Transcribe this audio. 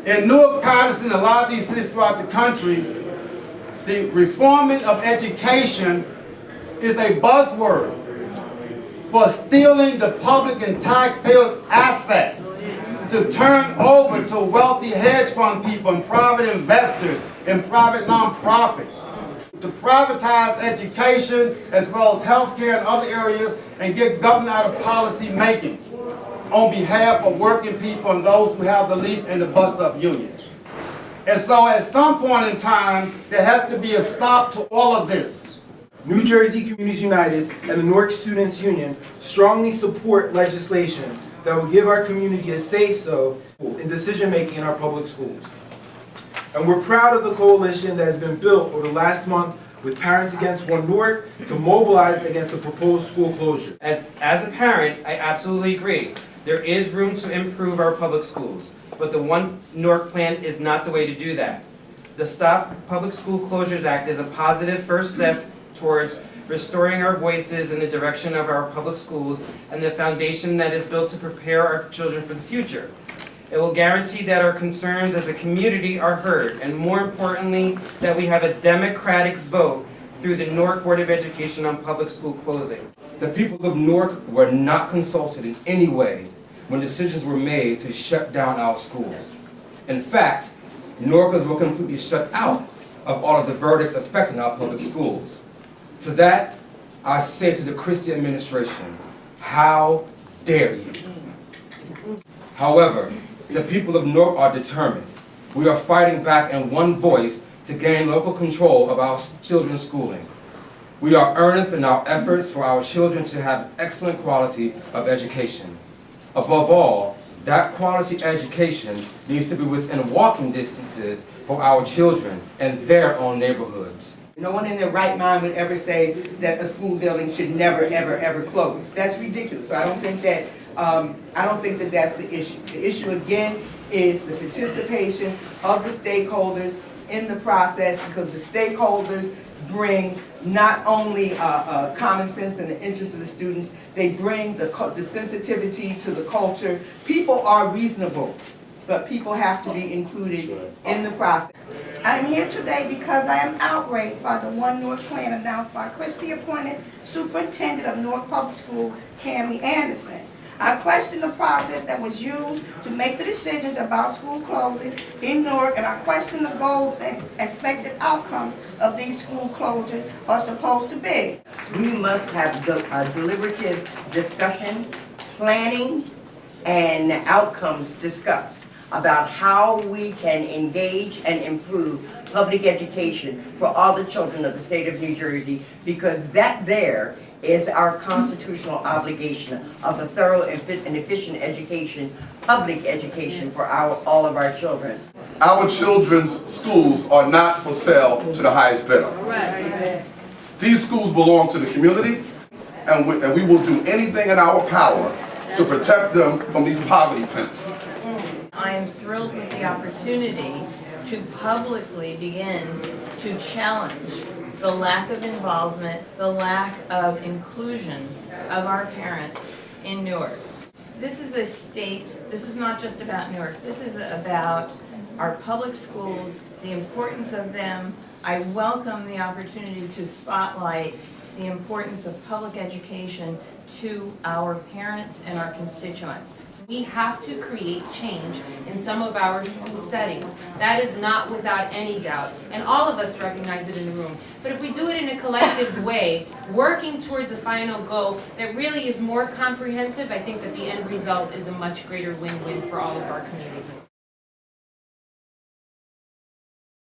In Newark, Patterson, a lot of these cities throughout the country, the reforming of education is a buzzword for stealing the public and taxpayers' assets to turn over to wealthy hedge fund people and private investors and private nonprofits. To privatize education as well as healthcare and other areas and get government out of policy making on behalf of working people and those who have the least in the bus-up union. And so at some point in time, there has to be a stop to all of this. New Jersey Communities United and the Newark Students Union strongly support legislation that will give our community a say-so in decision-making in our public schools. And we're proud of the coalition that has been built over the last month with Parents Against One Newark to mobilize against the proposed school closure. As a parent, I absolutely agree. There is room to improve our public schools, but the One Newark plan is not the way to do that. The Stop Public School Closures Act is a positive first step towards restoring our voices in the direction of our public schools and the foundation that is built to prepare our children for the future. It will guarantee that our concerns as a community are heard, and more importantly, that we have a democratic vote through the Newark Board of Education on public school closings. The people of Newark were not consulted in any way when decisions were made to shut down our schools. In fact, Newarkers were completely shut out of all of the verdicts affecting our public schools. To that, I say to the Christie administration, how dare you? However, the people of Newark are determined. We are fighting back in one voice to gain local control of our children's schooling. We are earnest in our efforts for our children to have excellent quality of education. Above all, that quality education needs to be within walking distances for our children and their own neighborhoods. No one in their right mind would ever say that a school building should never, ever, ever close. That's ridiculous. So I don't think that that's the issue. The issue again is the participation of the stakeholders in the process, because the stakeholders bring not only common sense and the interest of the students, they bring the sensitivity to the culture. People are reasonable, but people have to be included in the process. I'm here today because I am outraged by the One Newark plan announced by Christie appointed Superintendent of Newark Public School, Cammie Anderson. I question the process that was used to make the decisions about school closing in Newark, and I question the goals and expected outcomes of these school closures are supposed to be. We must have a deliberative discussion, planning, and outcomes discussed about how we can engage and improve public education for all the children of the state of New Jersey, because that there is our constitutional obligation of a thorough and efficient education, public education for all of our children. Our children's schools are not for sale to the highest bidder. Right. These schools belong to the community, and we will do anything in our power to protect them from these poverty pimps. I am thrilled with the opportunity to publicly begin to challenge the lack of involvement, the lack of inclusion of our parents in Newark. This is a state, this is not just about Newark, this is about our public schools, the importance of them. I welcome the opportunity to spotlight the importance of public education to our parents and our constituents. We have to create change in some of our school settings. That is not without any doubt, and all of us recognize it in the room. But if we do it in a collective way, working towards a final goal that really is more comprehensive, I think that the end result is a much greater win-win for all of our communities.